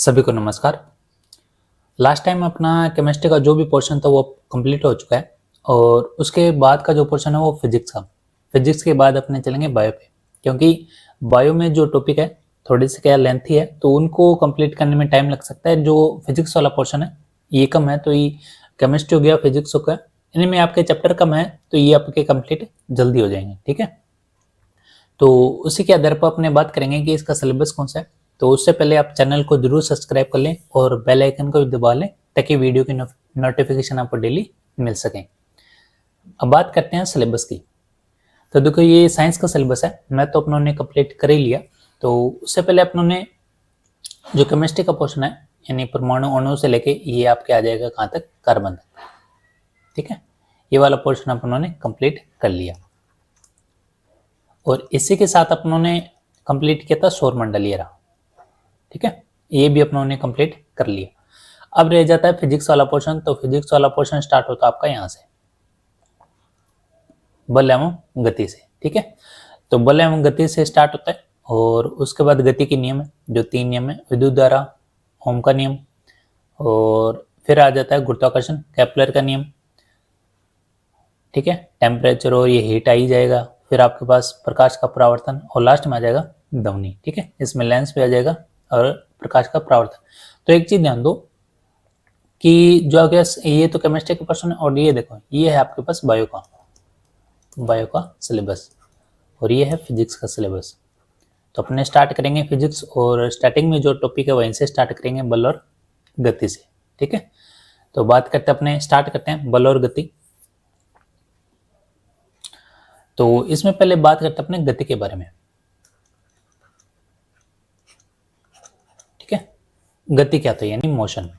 सभी को नमस्कार। लास्ट टाइम अपना केमिस्ट्री का जो भी पोर्शन था वो कंप्लीट हो चुका है और उसके बाद का जो पोर्शन है वो फिजिक्स का। फिजिक्स के बाद अपने चलेंगे बायो पे, क्योंकि बायो में जो टॉपिक है थोड़ी सी क्या लेंथी है तो उनको कंप्लीट करने में टाइम लग सकता है। जो फिजिक्स वाला पोर्शन है ये कम है तो ये केमिस्ट्री हो गया, फिजिक्स हो गया, इनमें आपके चैप्टर कम है तो ये आपके कंप्लीट जल्दी हो जाएंगे। ठीक है, तो उसी के आधार पर अपने बात करेंगे कि इसका सिलेबस कौन सा है। तो उससे पहले आप चैनल को जरूर सब्सक्राइब कर लें और बेल आइकन को भी दबा लें ताकि वीडियो की नोटिफिकेशन आपको डेली मिल सके। अब बात करते हैं सिलेबस की। तो देखो ये साइंस का सिलेबस है, मैं तो अपनों ने कंप्लीट कर ही लिया। तो उससे पहले अपनों ने जो केमिस्ट्री का पोर्शन है यानी परमाणु अणु से लेके ये आपके आ जाएगा कहाँ तक, कार्बन तक। ठीक है, ये वाला पोर्शन अपनों ने कंप्लीट कर लिया और इसी के साथ अपनों ने कंप्लीट किया था सौर मंडल ये रहा। ठीक है, ये भी अपनों ने कंप्लीट कर लिया। अब रह जाता है फिजिक्स वाला पोर्शन। तो फिजिक्स वाला पोर्शन स्टार्ट होता है आपका यहाँ से, बल एवं गति से। ठीक है, तो बल एवं गति से स्टार्ट होता है और उसके बाद गति के नियम है, जो 3 नियम है, विद्युत धारा, ओम का नियम, और फिर आ जाता है गुरुत्वाकर्षण, केपलर का नियम। ठीक है, टेम्परेचर और ये हीट आ ही जाएगा। फिर आपके पास प्रकाश का परावर्तन और लास्ट में आ जाएगा ध्वनि। ठीक है, इसमें लेंस भी आ जाएगा और प्रकाश का परावर्तन। तो एक चीज ध्यान दो कि जो आगे ये तो केमिस्ट्री के पर्सन है और ये देखो ये है आपके पास बायो का सिलेबस और ये है फिजिक्स का सिलेबस। तो अपने स्टार्ट करेंगे फिजिक्स और स्टार्टिंग में जो टॉपिक है वहीं से स्टार्ट करेंगे, बल और गति से। ठीक है, तो बात करते हैं अपने स्टार्ट करते हैं बल और गति। तो इसमें पहले बात करते हैं अपने गति के बारे में। ठीक है, गति क्या होता है यानी मोशन।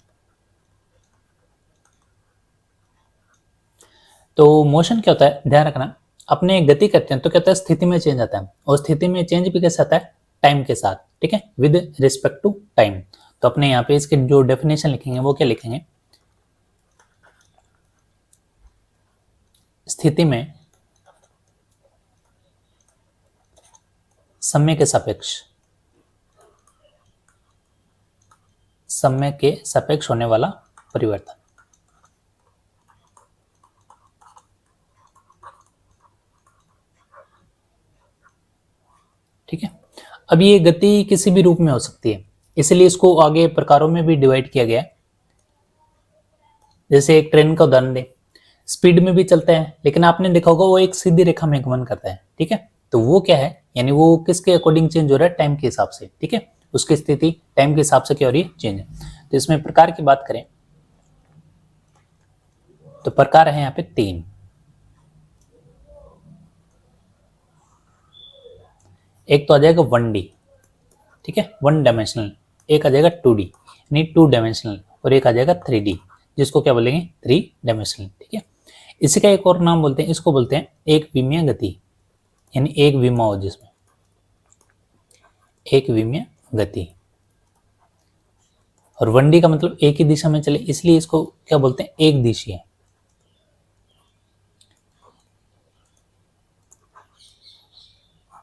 तो मोशन क्या होता है, ध्यान रखना, अपने गति करते हैं तो क्या होता है स्थिति में चेंज आता है और स्थिति में चेंज भी कैसे आता है, टाइम के साथ। ठीक है, विद रिस्पेक्ट टू टाइम। तो अपने यहाँ पे इसके जो डेफिनेशन लिखेंगे वो क्या लिखेंगे, स्थिति में समय के सापेक्ष होने वाला परिवर्तन। ठीक है, अब ये गति किसी भी रूप में हो सकती है, इसलिए इसको आगे प्रकारों में भी डिवाइड किया गया है। जैसे एक ट्रेन का उदाहरण दें, स्पीड में भी चलता है लेकिन आपने देखा होगा वो एक सीधी रेखा में गमन करता है। ठीक है, तो वो क्या है यानी वो किसके अकॉर्डिंग चेंज हो रहा है, टाइम के हिसाब से। ठीक है, उसकी स्थिति टाइम के हिसाब से क्या हो रही है, चेंज है। तो इसमें प्रकार की बात करें तो प्रकार है यहाँ पे 3। एक तो आ जाएगा 1D, ठीक है, 1 डायमेंशनल। एक आ जाएगा 2D यानी 2 डायमेंशनल और एक आ जाएगा 3D जिसको क्या बोलेंगे, 3 डायमेंशनल। ठीक है, इसी का एक और नाम बोलते हैं, इसको बोलते हैं एक विमीय गति यानी एक विमा हो जिसमें एक विमीय गति। और 1D का मतलब एक ही दिशा में चले, इसलिए इसको क्या बोलते हैं, एक दिशीय।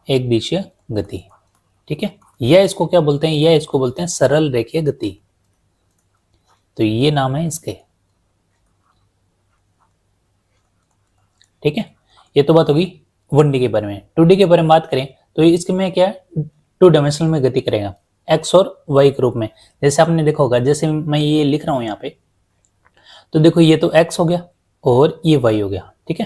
एक दिशीय गति। ठीक है, यह इसको क्या बोलते हैं, यह इसको बोलते हैं सरल रेखीय गति। तो ये नाम है इसके। ठीक है, ये तो बात होगी 1D के बारे में। 2D के बारे में बात करें तो इसके में क्या है, 2 डायमेंशनल में गति करेगा एक्स और वाई के रूप में। जैसे आपने देखा होगा, जैसे मैं ये लिख रहा हूं यहाँ पे, तो देखो ये तो एक्स हो गया और ये वाई हो गया। ठीक है,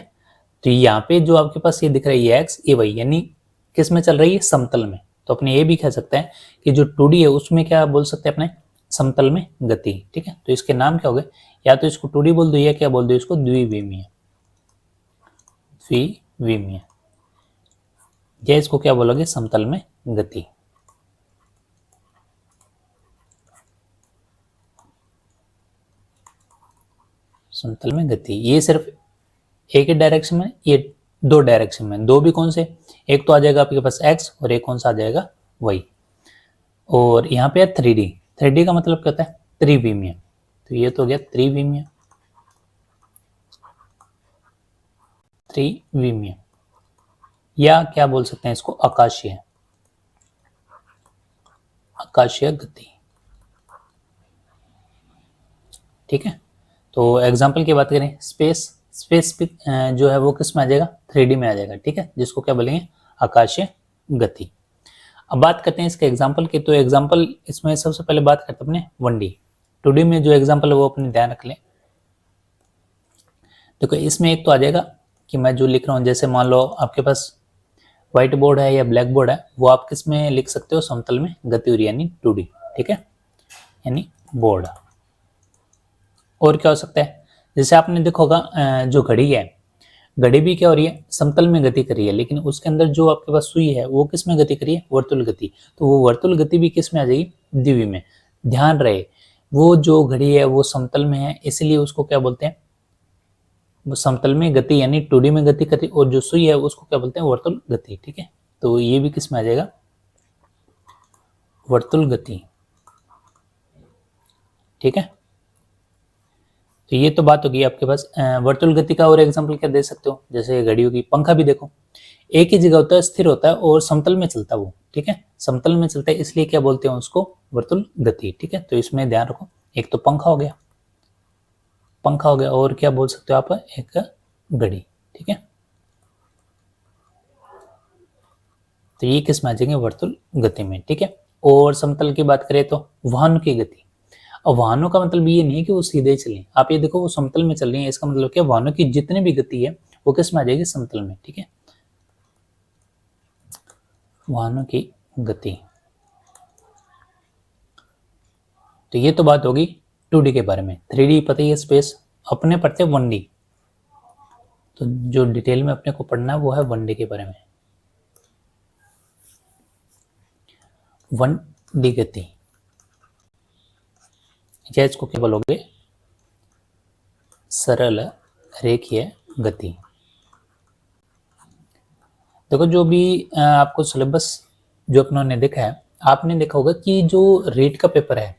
तो यहाँ पे जो आपके पास ये दिख रहा है ये एक्स ये वाई यानी किस में चल रही है, समतल में। तो अपने ये भी कह सकते हैं कि जो 2D है उसमें क्या बोल सकते हैं अपने, समतल में गति। ठीक है, तो इसके नाम क्या हो गए, या तो इसको 2D बोल दो या क्या बोल दो इसको, द्विविमीय। द्विविमीय या इसको क्या बोलोगे, समतल में गति। समतल में गति ये सिर्फ एक ही डायरेक्शन में, ये 2 डायरेक्शन में। 2 भी कौन से, एक तो आ जाएगा आपके पास एक्स और एक कौन सा आ जाएगा वाई। और यहाँ पे है 3D। 3D का मतलब क्या होता है, त्रिविमीय। तो ये तो हो गया त्रिविमीय। त्रिविमीय या क्या बोल सकते हैं इसको, आकाशीय। आकाशीय गति। ठीक है। तो एग्जाम्पल की बात करें, स्पेस जो है वो किस में आ जाएगा, 3D में आ जाएगा, ठीक है, जिसको क्या बोलेंगे, आकाशीय गति। अब बात करते हैं इसके एग्जाम्पल की। तो एग्जाम्पल इसमें सबसे पहले बात करते हैं अपने 1D। 2D में जो एग्जाम्पल है वो अपने ध्यान रख लें। देखो इसमें एक तो आ जाएगा कि मैं जो लिख रहा हूँ, जैसे मान लो आपके पास व्हाइट बोर्ड है या ब्लैक बोर्ड है, वो आप किस में लिख सकते हो, समतल में गति हो रही है, यानी 2D, ठीक है, यानी बोर्ड। और क्या हो सकता है, जैसे आपने देखा होगा जो घड़ी है, घड़ी भी क्या हो रही है, समतल में गति कर रही है, लेकिन उसके अंदर जो आपके पास सुई है वो किस में गति कर रही है, वर्तुल गति। तो वो वर्तुल गति भी किस में आ जाएगी, द्विवी में। ध्यान रहे वो जो घड़ी है वो समतल में है, इसलिए उसको क्या बोलते हैं, वो समतल में गति यानी 2D में गति करती, और जो सुई है उसको क्या बोलते हैं, वर्तुल गति, ठीक है। तो ये भी किस में आ जाएगा, वर्तुल गति, ठीक है। तो ये तो बात होगी आपके पास वर्तुल गति का। और एग्जांपल क्या दे सकते हो, जैसे घड़ियों की, पंखा भी देखो एक ही जगह होता है, स्थिर होता है और समतल में चलता है वो, ठीक है, समतल में चलता है, इसलिए क्या बोलते हैं उसको, वर्तुल गति, ठीक है। तो इसमें ध्यान रखो, एक तो पंखा हो गया, और क्या बोल सकते हो आप, एक घड़ी, ठीक है। तो ये किस में आ जाएंगे, वर्तुल गति में, ठीक है। और समतल की बात करें तो वाहन की गति। अब वाहनों का मतलब ये नहीं है कि वो सीधे चलें, आप ये देखो वो समतल में चल रही है, इसका मतलब क्या, वाहनों की जितनी भी गति है वो किस में आ जाएगी, समतल में, ठीक है। वाहनों की गति। तो ये तो बात होगी 2D के बारे में। 3D पता ही है, स्पेस। अपने पढ़ते 1D, तो जो डिटेल में अपने को पढ़ना है वो है 1D के बारे में। 1D गति, या इसको क्या बोलोगे, सरल रेखीय गति। देखो जो भी आपको सिलेबस जो अपनों ने देखा है, आपने देखा होगा कि जो रेट का पेपर है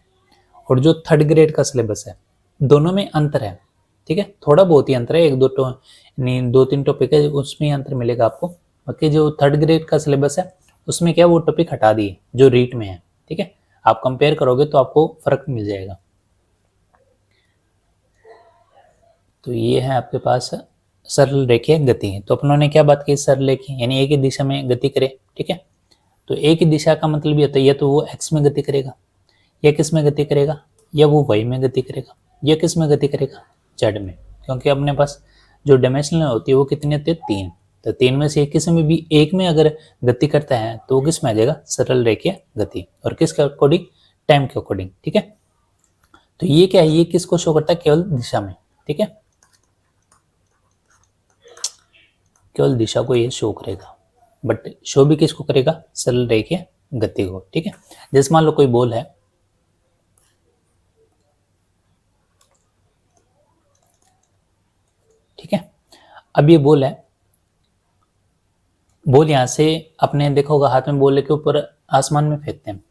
और जो 3rd ग्रेड का सिलेबस है, दोनों में अंतर है, ठीक है। थोड़ा बहुत ही अंतर है, एक दो यानी 2-3 टॉपिक है उसमें ही अंतर मिलेगा आपको। बाकी जो 3rd ग्रेड का सिलेबस है उसमें क्या वो टॉपिक हटा दिए जो रीट में है, ठीक है। आप कंपेयर करोगे तो आपको फर्क मिल जाएगा। तो ये है आपके पास सरल रेखीय गति। तो अपनों ने क्या बात की, सरल रेखीय यानी एक ही दिशा में गति करे, ठीक है। तो एक ही दिशा का मतलब ये होता है, या तो वो एक्स में गति करेगा, या किस में गति करेगा, या वो वाई में गति करेगा, या किस में गति करेगा, जेड में। क्योंकि अपने पास जो डायमेंशनल होती है वो कितनी होती है, 3। तो 3 में से किसी में भी एक में अगर गति करता है तो वो किस में आ जाएगा, सरल रेखीय गति। और किसके अकॉर्डिंग, टाइम के अकॉर्डिंग, ठीक है। तो ये क्या है, ये किसको शो करता है, केवल दिशा में, ठीक है, केवल दिशा को ये शो करेगा, बट शो भी किसको करेगा, सरल रेखीय गति को, ठीक है। जैसे मान लो कोई बॉल है, ठीक है। अब ये बॉल है, बॉल यहां से अपने देखा होगा हाथ में बॉल लेके ऊपर आसमान में फेंकते हैं,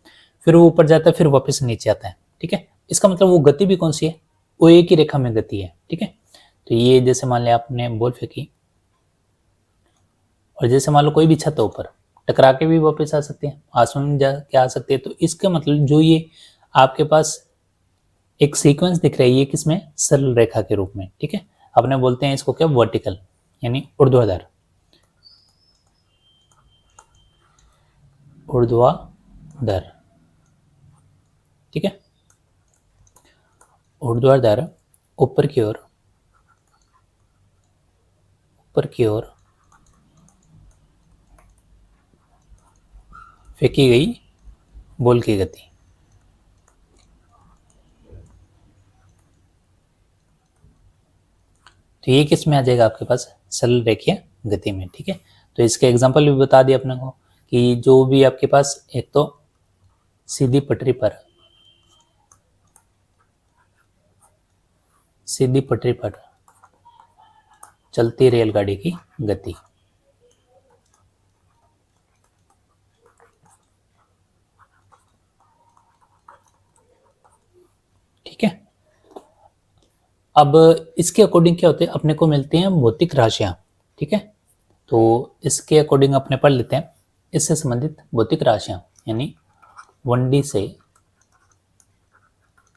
फिर वो ऊपर जाता है, फिर वापस नीचे आता है, ठीक है। इसका मतलब वो गति भी कौन सी है, वो एक ही रेखा में गति है, ठीक है। तो ये जैसे मान लिया आपने बॉल फेंकी, और जैसे मान लो कोई भी छत है, ऊपर टकरा के भी वापस आ सकते हैं, आसमान में जाके आ सकते हैं। तो इसका मतलब जो ये आपके पास एक सीक्वेंस दिख रही है, किसमें, सरल रेखा के रूप में, ठीक है। अपने बोलते हैं इसको क्या, वर्टिकल यानी ऊर्ध्वाधर, ऊर्ध्वाधर, ठीक है। ऊर्ध्वाधर ऊपर की ओर, ऊपर की ओर फेंकी गई बॉल की गति। तो ये किस में आ जाएगा आपके पास, सरल रेखीय गति में, ठीक है। तो इसके एग्जांपल भी बता दिया अपने को कि जो भी आपके पास एक तो सीधी पटरी पर, सीधी पटरी पर चलती रेलगाड़ी की गति, ठीक है। अब इसके अकॉर्डिंग क्या होते हैं, अपने को मिलती हैं भौतिक राशियां, ठीक है। तो इसके अकॉर्डिंग अपने पढ़ लेते हैं इससे संबंधित भौतिक राशियां, यानी 1D से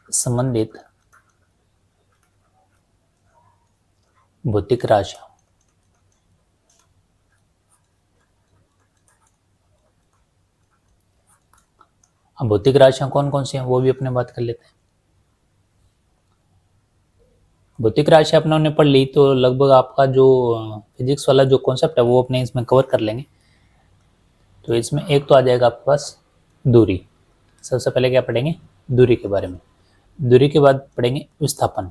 संबंधित भौतिक राशियां। अब भौतिक राशियां कौन कौन सी हैं वो भी अपने बात कर लेते हैं। भौतिक राशि अपने ने पढ़ ली तो लगभग आपका जो फिजिक्स वाला जो कॉन्सेप्ट है वो अपने इसमें कवर कर लेंगे। तो इसमें एक तो आ जाएगा आपके पास दूरी। सबसे पहले क्या पढ़ेंगे, दूरी के बारे में। दूरी के बाद पढ़ेंगे विस्थापन,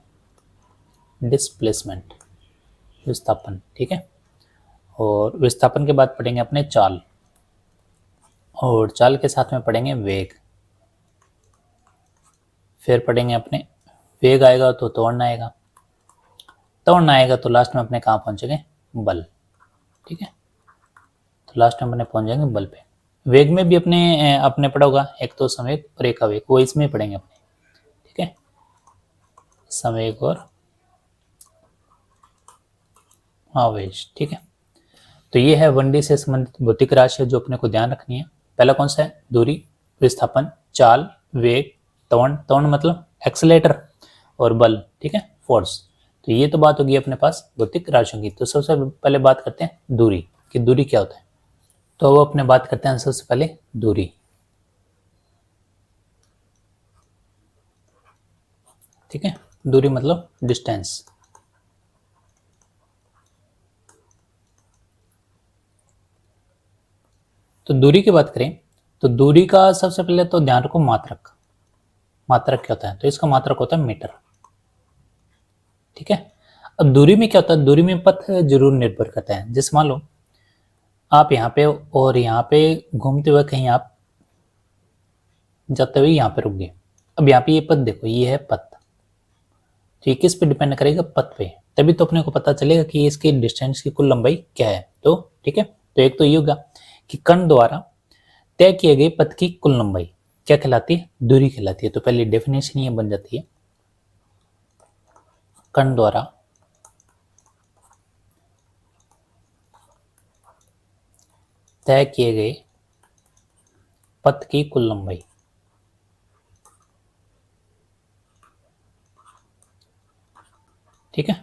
डिस्प्लेसमेंट, विस्थापन, ठीक है। और विस्थापन के बाद पढ़ेंगे अपने चाल, और चाल के साथ में पढ़ेंगे वेग। फिर पढ़ेंगे अपने वेग आएगा तो त्वरण आएगा, त्वरण आएगा तो लास्ट में अपने कहाँ पहुंचेंगे, बल, ठीक है। तो लास्ट में अपने पहुंच जाएंगे बल पे। वेग में भी अपने अपने पढ़ा होगा, एक तो संवेग और एक आवेग, वो इसमें पढ़ेंगे अपने, ठीक है, संवेग और आवेश, ठीक है। तो ये है 1D से संबंधित भौतिक राशि जो अपने को ध्यान रखनी है। पहला कौन सा है, दूरी, विस्थापन, चाल, वेग, त्वरण, त्वरण मतलब एक्सेलेरेटर, और बल, ठीक है, फोर्स। तो ये तो बात होगी अपने पास भौतिक राशियों की। तो सबसे पहले बात करते हैं दूरी कि दूरी क्या होता है। तो अब अपने बात करते हैं सबसे पहले दूरी, ठीक है। दूरी मतलब डिस्टेंस। तो दूरी की बात करें तो दूरी का सबसे पहले तो ध्यान रखो मात्रक। मात्रक क्या होता है, तो इसका मात्रक होता है मीटर, ठीक है। अब दूरी में क्या होता है, दूरी में पथ जरूर निर्भर करता है। जैसे मान लो आप यहाँ पे और यहाँ पे घूमते हुए कहीं आप जाते हुए यहाँ पे रुक गए। अब यहाँ पे ये पथ देखो, ये है पथ, तो ये किस पे डिपेंड करेगा, पथ पे। तभी तो अपने को पता चलेगा कि इसकी डिस्टेंस की कुल लंबाई क्या है। तो ठीक है, तो एक तो ये होगा कि कण द्वारा तय किए गए पथ की कुल लंबाई क्या कहलाती है, दूरी कहलाती है। तो पहले डेफिनेशन ये बन जाती है, कण द्वारा तय किए गए पथ की कुल लंबाई, ठीक है।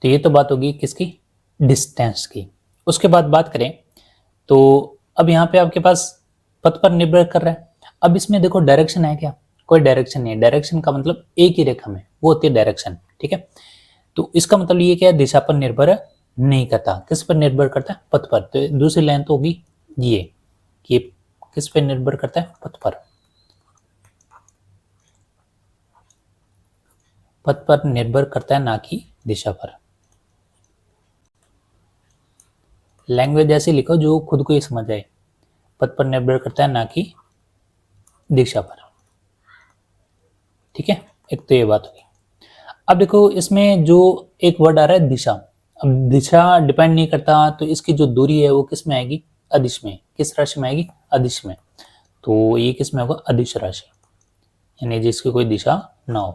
तो ये तो बात होगी किसकी, डिस्टेंस की। उसके बाद बात करें तो अब यहाँ पे आपके पास पथ पर निर्भर कर रहा है। अब इसमें देखो डायरेक्शन है क्या, कोई डायरेक्शन नहीं है। डायरेक्शन का मतलब एक ही रेखा में, वो होती है डायरेक्शन, ठीक है। तो इसका मतलब ये क्या है, दिशा पर निर्भर नहीं करता। किस पर निर्भर करता है, पथ पर। तो दूसरी लाइन तो होगी ये कि किस पर निर्भर करता है, पथ पर। पथ पर निर्भर करता है, ना कि दिशा पर। लैंग्वेज ऐसी लिखो जो खुद को ही समझ आए, पथ पर निर्भर करता है ना कि दिशा पर, ठीक है। एक तो ये बात होगी। अब देखो इसमें जो एक वर्ड आ रहा है दिशा, अब दिशा डिपेंड नहीं करता, तो इसकी जो दूरी है वो किस में आएगी, अदिश में। किस राशि में आएगी, अदिश में। तो ये किस में होगा, अदिश राशि, यानी जिसकी कोई दिशा ना हो।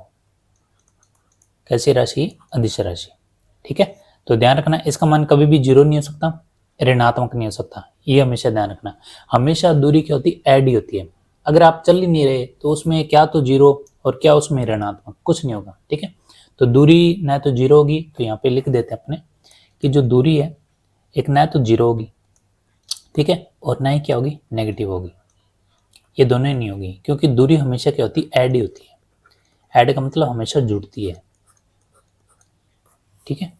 कैसी राशि, अदिश राशि, ठीक है। तो ध्यान रखना इसका मान कभी भी जीरो नहीं हो सकता, ऋणात्मक नहीं हो सकता, ये हमेशा ध्यान रखना। हमेशा दूरी क्या होती है, ऐड ही होती है। अगर आप चल ही नहीं रहे तो उसमें क्या तो जीरो और क्या उसमें ऋणात्मक, कुछ नहीं होगा, ठीक है। तो दूरी ना तो जीरो होगी, तो यहाँ पे लिख देते हैं अपने कि जो दूरी है एक ना तो जीरो होगी, ठीक है, और ना ही क्या होगी, नेगेटिव होगी। ये दोनों ही नहीं होगी, क्योंकि दूरी हमेशा क्या होती है, ऐड ही होती है। ऐड का मतलब हमेशा जुड़ती है, ठीक है।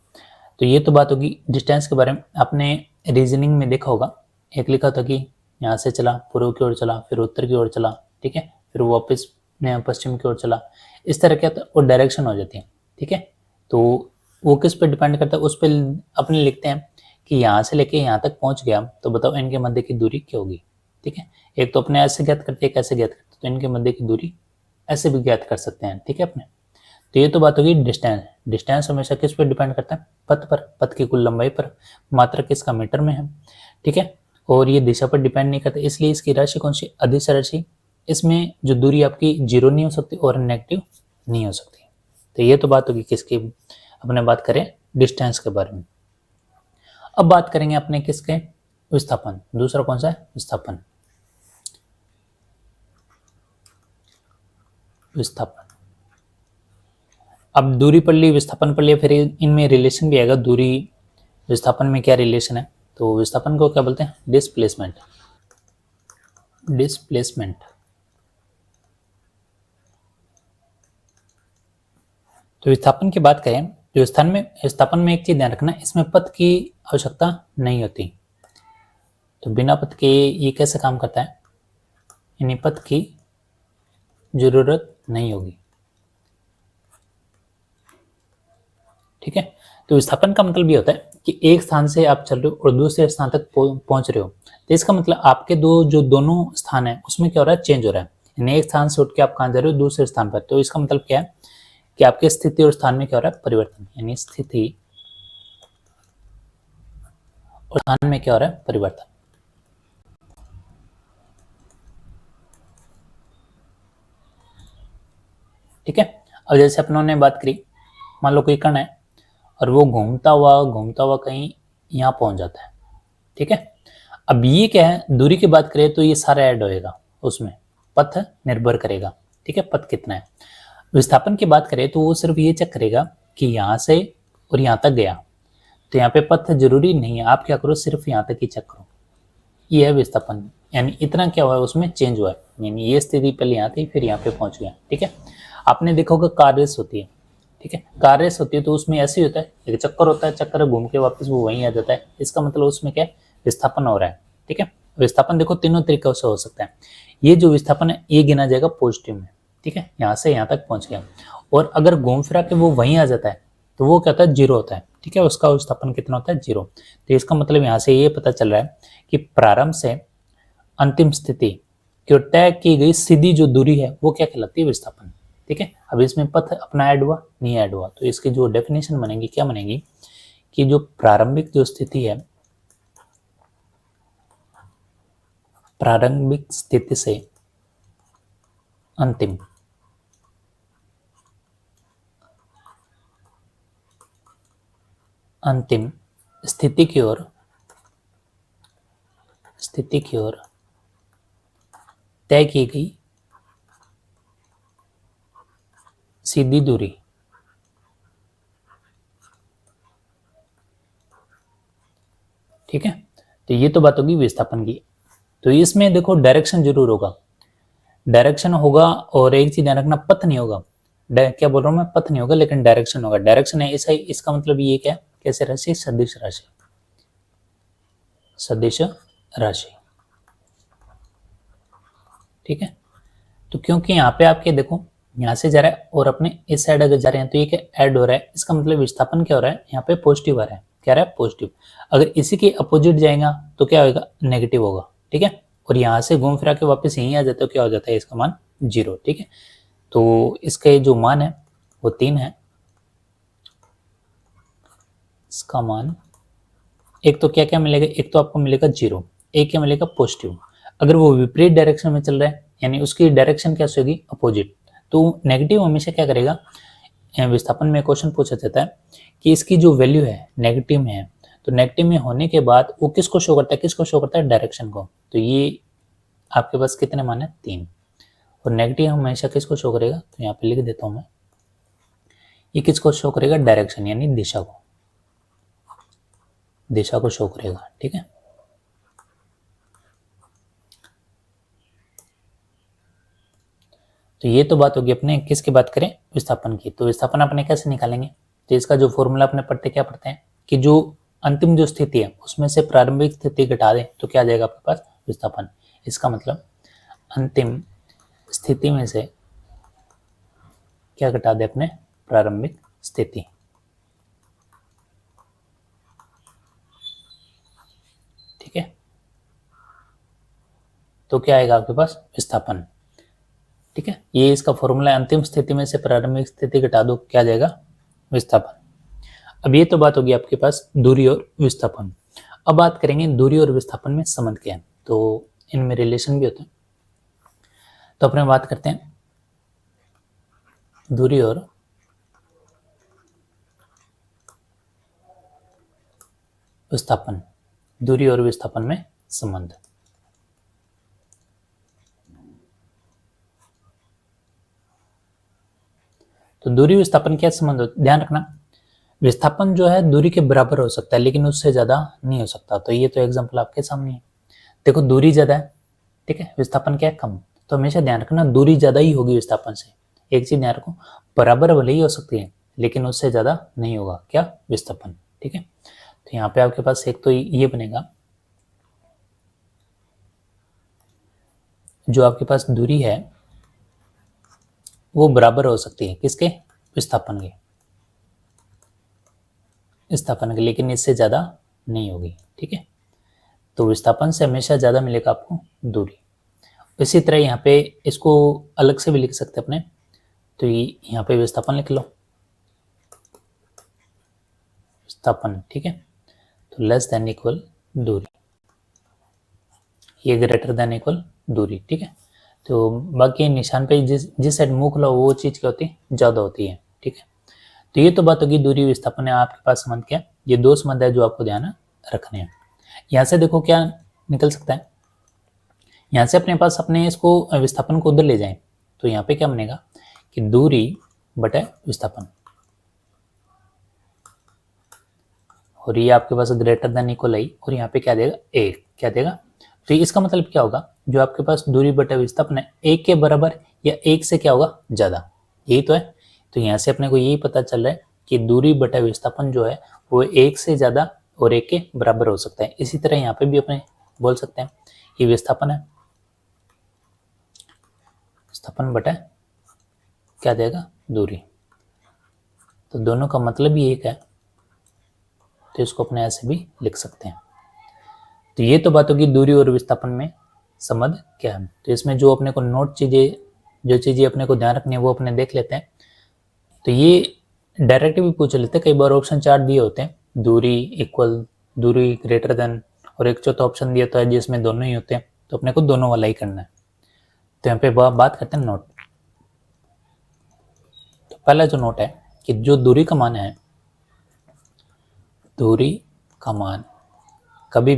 तो ये तो बात होगी डिस्टेंस के बारे में। आपने रीजनिंग में देखा होगा, एक लिखा था कि यहाँ से चला, पूर्व की ओर चला, फिर उत्तर की ओर चला, ठीक है, फिर वापस पश्चिम की ओर चला। इस तरह क्या होता है, वो डायरेक्शन हो जाती है, ठीक है। तो वो किस पे डिपेंड करता है, उस पर अपने लिखते हैं कि यहाँ से लेके यहाँ तक पहुँच गया, तो बताओ इनके मध्य की दूरी क्या होगी, ठीक है। एक तो अपने ऐसे ज्ञात करते हैं, कैसे ज्ञात करते हैं, तो इनके मध्य की दूरी ऐसे भी ज्ञात कर सकते हैं, ठीक है अपने। तो ये तो बात होगी डिस्टेंस। डिस्टेंस हमेशा किस पर डिपेंड करता है, पथ पर, पथ की कुल लंबाई पर। मात्रक किसका, मीटर में है, ठीक है। और ये दिशा पर डिपेंड नहीं करता, इसलिए इसकी राशि कौन सी, अदिश राशि। इसमें जो दूरी आपकी जीरो नहीं हो सकती और नेगेटिव नहीं हो सकती। तो ये तो बात होगी किसकी, अपने बात करें डिस्टेंस के बारे में। अब बात करेंगे अपने किसके, विस्थापन। दूसरा कौन सा है, विस्थापन। विस्थापन अब दूरी पढ़ ली, विस्थापन पढ़ लिया, फिर इनमें रिलेशन भी आएगा। दूरी विस्थापन में क्या रिलेशन है, तो विस्थापन को क्या बोलते हैं, डिस्प्लेसमेंट। डिस्प्लेसमेंट। तो विस्थापन की बात करें तो विस्थापन में एक चीज ध्यान रखना, इसमें पथ की आवश्यकता नहीं होती। तो बिना पथ के ये कैसे काम करता है, यानी पथ की जरूरत नहीं होगी। ठीक है। तो विस्थापन का मतलब ये होता है कि एक स्थान से आप चल रहे हो और दूसरे स्थान तक पहुंच रहे हो, तो इसका मतलब आपके दोनों स्थान है उसमें क्या हो रहा है, चेंज हो रहा है। यानी एक स्थान से उठ के आप कहाँ जा रहे हो, दूसरे स्थान पर। तो इसका मतलब क्या है कि आपके स्थिति और स्थान में क्या हो रहा है, परिवर्तन। यानी स्थिति और स्थान में क्या हो रहा है, परिवर्तन। ठीक है। अब जैसे अपनों ने बात करी, मान लो कोई कण है और वो घूमता हुआ कहीं यहाँ पहुंच जाता है। ठीक है। अब ये क्या है, दूरी की बात करें तो ये सारा ऐड होएगा, उसमें पथ निर्भर करेगा। ठीक है, पथ कितना है। विस्थापन की बात करें तो वो सिर्फ ये चेक करेगा कि यहाँ से और यहाँ तक गया, तो यहाँ पे पथ जरूरी नहीं है, आप क्या करो, सिर्फ यहाँ तक ही चेक करो। ये है विस्थापन, यानी इतना क्या हुआ है, उसमें चेंज हुआ है। यानी ये स्थिति पहले यहाँ थी, फिर यहाँ पे पहुंच गया। ठीक है। आपने देखा होगा कार रेस होती है। ठीक है, कार रेस होती है तो उसमें ऐसे ही होता है, एक चक्कर होता है, चक्कर घूम के वापस वो वहीं आ जाता है। इसका मतलब उसमें क्या है, विस्थापन हो रहा है। ठीक है। विस्थापन देखो तीनों तरीकों से हो सकता है। ये जो विस्थापन है ये गिना जाएगा पॉजिटिव में। ठीक है, यहाँ से यहाँ तक पहुंच गया। और अगर घूम फिरा के वो वहीं आ जाता है तो वो क्या होता है, जीरो होता है। ठीक है, उसका विस्थापन कितना होता है, जीरो। तो इसका मतलब यहाँ से ये पता चल रहा है कि प्रारंभ से अंतिम स्थिति की तय की गई सीधी जो दूरी है वो क्या कहलाती है, विस्थापन। ठीक है। अब इसमें पथ अपना ऐड हुआ, नहीं ऐड हुआ, तो इसकी जो डेफिनेशन बनेगी क्या बनेगी कि जो प्रारंभिक जो स्थिति है, प्रारंभिक स्थिति से अंतिम अंतिम स्थिति की ओर तय की गई सीधी दूरी। ठीक है। तो ये तो बात होगी विस्थापन की। तो इसमें देखो डायरेक्शन जरूर होगा, डायरेक्शन होगा, और एक चीज ध्यान रखना, पथ नहीं होगा। क्या बोल रहा हूं मैं, पथ नहीं होगा लेकिन डायरेक्शन होगा। डायरेक्शन है ऐसा ही, इसका मतलब ये क्या, कैसे राशि, सदिश राशि। सदिश राशि। ठीक है। तो क्योंकि यहाँ पे आपके देखो यहाँ से जा रहा है और अपने इस साइड अगर जा रहे हैं तो ये क्या ऐड हो रहा है, इसका मतलब विस्थापन क्या हो रहा है, यहाँ पे पॉजिटिव आ रहा है। क्या रहा है, पॉजिटिव। अगर इसी के अपोजिट जाएगा तो क्या होगा, नेगेटिव होगा। ठीक है। और यहाँ से घूम फिरा के वापस यहीं आ जाता है, क्या हो जाता है, इसका मान जीरो। ठीक है। तो इसका जो मान है वो 3 है। इसका मान एक तो क्या क्या मिलेगा, एक तो आपको मिलेगा जीरो, एक क्या मिलेगा, पॉजिटिव। अगर वो विपरीत डायरेक्शन में चल रहा है यानी उसकी डायरेक्शन क्या होगी, अपोजिट, तो नेगेटिव हमेशा क्या करेगा। विस्थापन में क्वेश्चन पूछा जाता है कि इसकी जो वैल्यू है नेगेटिव में है, तो नेगेटिव में होने के बाद वो किसको शो करता है, किसको शो करता है, डायरेक्शन को। तो ये आपके पास कितने मान है, 3। और नेगेटिव हमेशा किसको शो करेगा, तो यहाँ पे लिख देता हूँ मैं, ये किसको शो करेगा, डायरेक्शन यानी दिशा को शो करेगा। ठीक है। तो ये तो बात होगी अपने किसकी बात करें, विस्थापन की। तो विस्थापन अपने कैसे निकालेंगे, तो इसका जो फॉर्मूला अपने क्या पढ़ते हैं कि जो अंतिम जो स्थिति है उसमें से प्रारंभिक स्थिति घटा दें तो क्या आ जाएगा आपके पास, विस्थापन। इसका मतलब अंतिम स्थिति में से क्या घटा दे, अपने प्रारंभिक स्थिति। ठीक है। तो क्या आएगा आपके पास, विस्थापन। ठीक है, ये इसका फॉर्मूला, अंतिम स्थिति में से प्रारंभिक स्थिति घटा दो, क्या जाएगा, विस्थापन। अब ये तो बात होगी आपके पास दूरी और विस्थापन। अब बात करेंगे दूरी और विस्थापन में संबंध क्या है, तो इनमें रिलेशन भी होते हैं। तो अपने बात करते हैं दूरी और विस्थापन, दूरी और विस्थापन में संबंध। तो दूरी विस्थापन क्या संबंध होता है, ध्यान रखना। विस्थापन जो है दूरी के बराबर हो सकता है लेकिन उससे ज्यादा नहीं हो सकता। तो ये तो एग्जांपल आपके सामने है। देखो दूरी ज्यादा है, ठीक है, विस्थापन क्या है, कम। तो हमेशा ध्यान रखना दूरी ज्यादा ही होगी विस्थापन से। एक चीज ध्यान रखो, बराबर भले ही हो सकती है लेकिन उससे ज्यादा नहीं होगा क्या, विस्थापन, ठीक है। तो यहाँ पे आपके पास एक तो ये बनेगा, जो आपके पास दूरी है वो बराबर हो सकती है किसके, विस्थापन के, विस्थापन के, लेकिन इससे ज्यादा नहीं होगी, ठीक है। तो विस्थापन से हमेशा ज्यादा मिलेगा आपको दूरी। इसी तरह यहाँ पे इसको अलग से भी लिख सकते हैं अपने, तो यहाँ पे विस्थापन लिख लो, विस्थापन, ठीक है। तो लेस देन इक्वल दूरी, ये ग्रेटर देन इक्वल दूरी, ठीक है। तो बाकी निशान पे जिस साइड मुंह खुला वो चीज क्या होती है, ज्यादा होती है, ठीक है। तो ये तो बात होगी दूरी विस्थापन है, आपके पास संबंध क्या, ये दो संबंध है जो आपको ध्यान रखने हैं। यहाँ से देखो क्या निकल सकता है, यहाँ से अपने पास अपने इसको विस्थापन को उधर ले जाएं तो यहाँ पे क्या बनेगा कि दूरी बटे विस्थापन, और ये आपके पास ग्रेटर देन इक्वल आई, और यहाँ पे क्या देगा, एक, क्या देगा। तो इसका मतलब क्या होगा, जो आपके पास दूरी बटे विस्थापन है एक के बराबर या एक से क्या होगा, ज्यादा, यही तो है। तो यहाँ से अपने को यही पता चल रहा है कि दूरी बटे विस्थापन जो है वो एक से ज्यादा और एक के बराबर हो सकता है। इसी तरह यहाँ पे भी अपने बोल सकते हैं ये विस्थापन है, विस्थापन बटे क्या देगा, दूरी। तो दोनों का मतलब ही एक है, तो इसको अपने ऐसे भी लिख सकते हैं। तो ये तो बात होगी दूरी और विस्थापन में संबंध क्या है। तो इसमें जो अपने को नोट चीजें, जो चीजें अपने को ध्यान रखनी है वो अपने देख लेते हैं। तो ये डायरेक्ट भी पूछ लेते हैं, कई बार ऑप्शन 4 दिए होते हैं, दूरी इक्वल, दूरी ग्रेटर देन, और एक चौथा ऑप्शन दिया तो है जिसमें दोनों ही होते हैं, तो अपने को दोनों वाला ही करना है। तो यहाँ पे बात करते हैं नोट। तो पहला जो नोट है कि जो दूरी का मान है, दूरी का मान कभी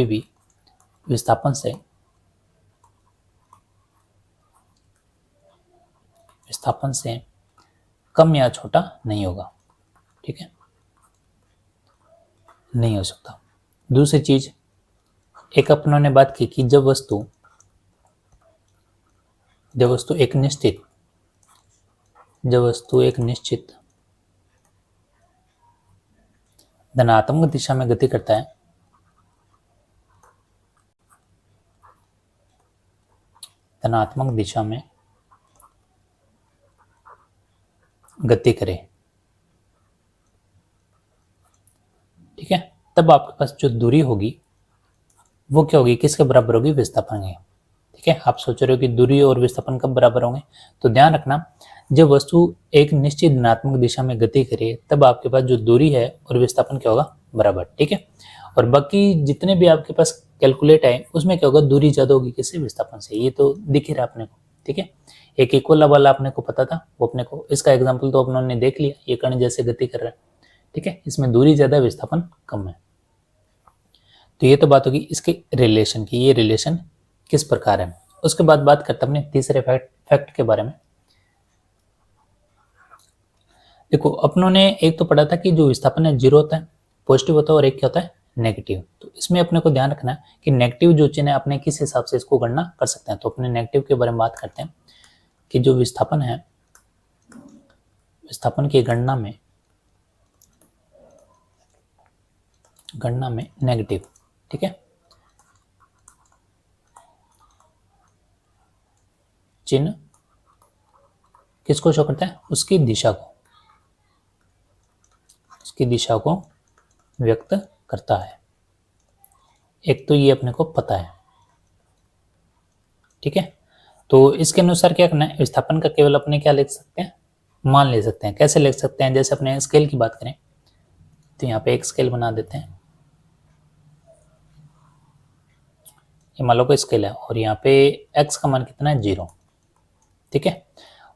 भी विस्थापन से कम या छोटा नहीं होगा, ठीक है, नहीं हो सकता। दूसरी चीज, एक अपनों ने बात की कि जब वस्तु एक निश्चित धनात्मक दिशा में गति करता है, धनात्मक दिशा में गति करे, ठीक है, तब आपके पास जो दूरी होगी वो क्या होगी, किसके बराबर होगी, विस्थापन के, ठीक है। आप सोच रहे हो कि दूरी और विस्थापन कब बराबर होंगे, तो ध्यान रखना जब वस्तु एक निश्चित धनात्मक दिशा में गति करे तब आपके पास जो दूरी है और विस्थापन क्या होगा, बराबर, ठीक है। और बाकी जितने भी आपके पास कैलकुलेट है उसमें क्या होगा, दूरी ज्यादा होगी किससे, विस्थापन से, ये तो दिख ही रहा अपने को, ठीक है। एक इक्वल वाला अपने को पता था, वो अपने को, इसका एग्जाम्पल तो अपनों ने देख लिया, ये कण जैसे गति कर रहा है, ठीक है, इसमें दूरी ज्यादा विस्थापन कम है। तो ये तो बात होगी इसके रिलेशन की, ये रिलेशन किस प्रकार है। उसके बाद बात करते हैं अपने तीसरे फैक्ट के बारे में। देखो अपनों ने एक तो पढ़ा था कि जो विस्थापन है 0 होता है, पॉजिटिव होता है, और एक क्या होता है, नेगेटिव। तो इसमें अपने को ध्यान रखना है कि नेगेटिव जो चिन्ह है अपने किस हिसाब से इसको गणना कर सकते हैं। तो अपने नेगेटिव के बारे में बात करते हैं कि जो विस्थापन है, विस्थापन की गणना में नेगेटिव, ठीक है, चिन्ह किसको शो करता है, उसकी दिशा को व्यक्त करता है। एक तो ये अपने को पता है, ठीक है। तो इसके अनुसार क्या करना है, विस्थापन का केवल अपने क्या लिख सकते हैं, मान ले सकते हैं। कैसे लिख सकते हैं, जैसे अपने स्केल की बात करें तो यहाँ पे एक स्केल बना देते हैं, ये मान लो कोई स्केल है और यहाँ पे x का मान कितना है, 0, ठीक है।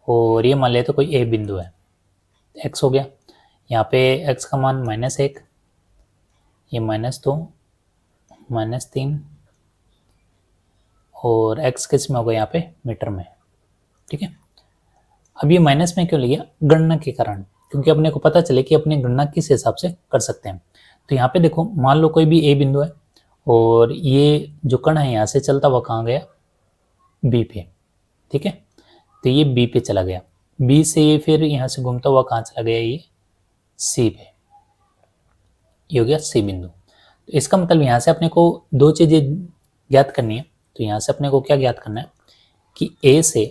और ये मान ले तो कोई a बिंदु है, x हो गया, यहाँ पे x का मान -1, ये -2, -3, और x किस में होगा, यहाँ पे मीटर में, ठीक है। अब ये माइनस में क्यों लिया? गणना के कारण, क्योंकि अपने को पता चले कि अपनी गणना किस हिसाब से कर सकते हैं। तो यहाँ पे देखो, मान लो कोई भी ए बिंदु है और ये जो कण है यहाँ से चलता हुआ कहाँ गया? बी पे, ठीक है। तो ये बी पे चला गया, बी से ये फिर यहाँ से घूमता हुआ कहाँ चला गया? ये सी पे, ये हो गया सी बिंदु। तो इसका मतलब यहाँ से अपने को दो चीजें ज्ञात करनी है। तो यहाँ से अपने को क्या ज्ञात करना है कि ए से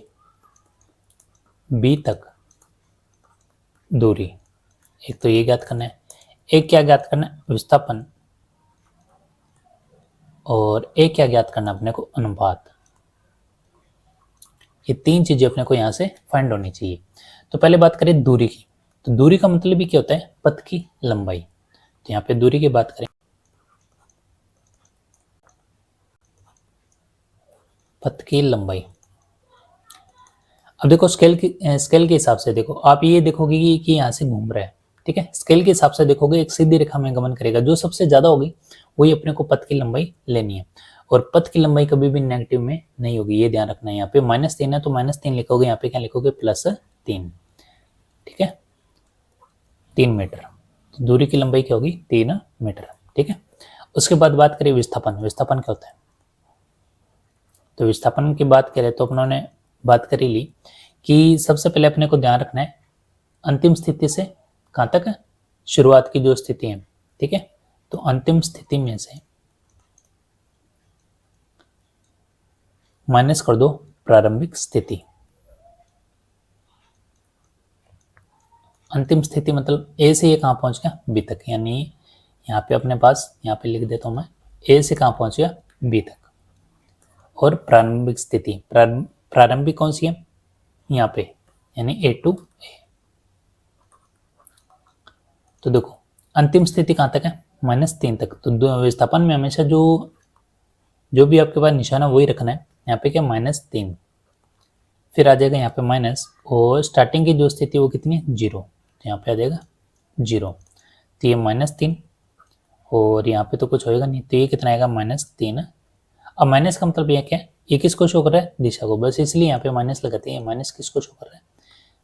बी तक दूरी, एक तो ये ज्ञात करना है, एक क्या ज्ञात करना है? विस्थापन, और एक क्या ज्ञात करना है अपने को? अनुपात। ये तीन चीजें अपने को यहाँ से फाइंड होनी चाहिए। तो पहले बात करें दूरी की। तो दूरी का मतलब ही क्या होता है? पथ की लंबाई। तो यहाँ पे दूरी की बात करें, पथ की लंबाई। अब देखो स्केल के हिसाब से देखो, आप ये देखोगे कि यहाँ से घूम रहा है, ठीक है। स्केल के हिसाब से देखोगे एक सीधी रेखा में गमन करेगा, जो सबसे ज्यादा होगी वही अपने को पथ की लंबाई लेनी है। और पथ की लंबाई कभी भी नेगेटिव में नहीं होगी, ये ध्यान रखना है। यहाँ पे -3 है तो -3 लिखोगे, यहाँ पे क्या लिखोगे? +3, ठीक है, 3 मीटर। तो दूरी की लंबाई क्या होगी? 3 मीटर, ठीक है। उसके बाद बात करें विस्थापन। विस्थापन क्या होता है? तो विस्थापन की बात करें तो अपनों ने बात करी ली कि सबसे पहले अपने को ध्यान रखना है अंतिम स्थिति से कहाँ तक है? शुरुआत की जो स्थिति है, ठीक है। तो अंतिम स्थिति में से माइनस कर दो प्रारंभिक स्थिति। अंतिम स्थिति मतलब ए से ये कहाँ पहुंच गया? बी तक, यानी यहाँ पे अपने पास, यहाँ पे लिख देता हूं मैं, ए से कहाँ पहुंच गया? बी तक। और प्रारंभिक स्थिति, प्रारंभिक कौन सी है? यहाँ पे, यानी ए टू ए। तो देखो अंतिम स्थिति कहाँ तक है? -3 तक। तो विस्थापन में हमेशा जो भी आपके पास निशाना वही रखना है। यहाँ पे क्या? -3, फिर आ जाएगा यहाँ पे माइनस, और स्टार्टिंग की जो स्थिति वो कितनी है? 0। तो यहाँ पे आ जाएगा 0। तो ये -3, और यहाँ पे तो कुछ होएगा नहीं, तो ये कितना आएगा? -3। अब माइनस का मतलब ये क्या है? ये किसको शो कर रहा है? दिशा को, बस इसलिए यहाँ पे माइनस लगाते हैं। माइनस किसको शो कर रहा है?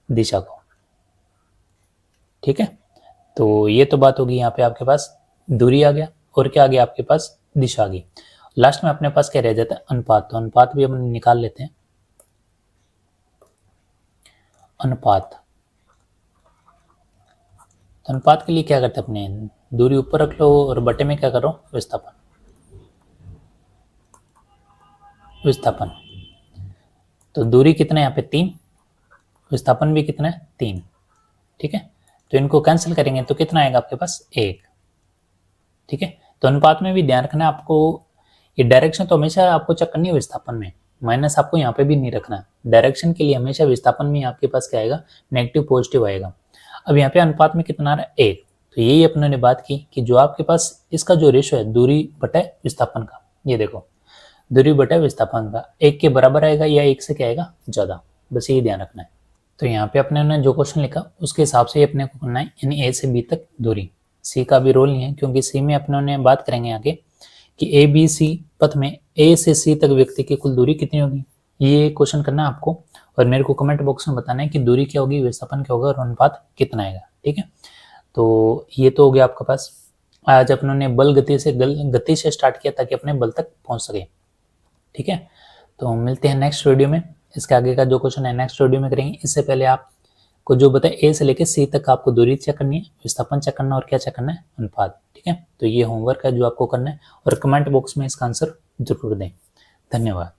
दिशा को, ठीक है। तो ये तो बात होगी, यहाँ पे आपके पास दूरी आ गया, और क्या आ गया आपके पास? दिशा आ गई। लास्ट में अपने पास क्या रह जाता है? अनुपात। तो अनुपात भी हम निकाल लेते हैं। अनुपात, तो अनुपात के लिए क्या करते हैं अपने? दूरी ऊपर रख लो और बटे में क्या करो? विस्थापन। विस्थापन, तो दूरी कितना है यहाँ पे? 3, विस्थापन भी कितना है? 3, ठीक है। तो इनको कैंसिल करेंगे तो कितना आएगा आपके पास? 1, ठीक है। तो अनुपात में भी ध्यान रखना है आपको, ये डायरेक्शन तो हमेशा आपको चेक करनी है विस्थापन में, माइनस आपको यहाँ पे भी नहीं रखना। डायरेक्शन के लिए हमेशा विस्थापन में आपके पास क्या आएगा? नेगेटिव पॉजिटिव आएगा। अब यहाँ पे अनुपात में कितना आ रहा है? 1। तो यही अपने ने बात की कि जो आपके पास इसका जो रेशो है दूरी बटे विस्थापन का, ये देखो दूरी बटे विस्थापन का 1 के बराबर आएगा या 1 से क्या आएगा? ज़्यादा, बस यही ध्यान रखना है। तो यहाँ पे अपने ने जो क्वेश्चन लिखा उसके हिसाब से अपने को करना है, यानी ए से बी तक दूरी। सी का भी रोल नहीं है, क्योंकि सी में अपने ने बात करेंगे आगे कि ए बी सी पथ में ए से सी तक व्यक्ति की कुल दूरी कितनी होगी, ये क्वेश्चन करना है आपको। और मेरे को कमेंट बॉक्स में बताना है कि दूरी क्या होगी, विस्थापन क्या होगा और अनुपात कितना आएगा, ठीक है। तो ये तो हो गया आपके पास। आज अपनों ने बल गति से स्टार्ट किया ताकि अपने बल तक पहुंच सके, ठीक है। तो मिलते हैं नेक्स्ट वीडियो में। इसके आगे का जो क्वेश्चन है नेक्स्ट वीडियो में करेंगे। इससे पहले आपको जो बताए ए से लेकर सी तक आपको दूरी चेक करनी है, विस्थापन चेक करना और क्या चेक करना है? अनुपात, ठीक है। तो ये होमवर्क है जो आपको करना है, और कमेंट बॉक्स में इसका आंसर जरूर दें। धन्यवाद।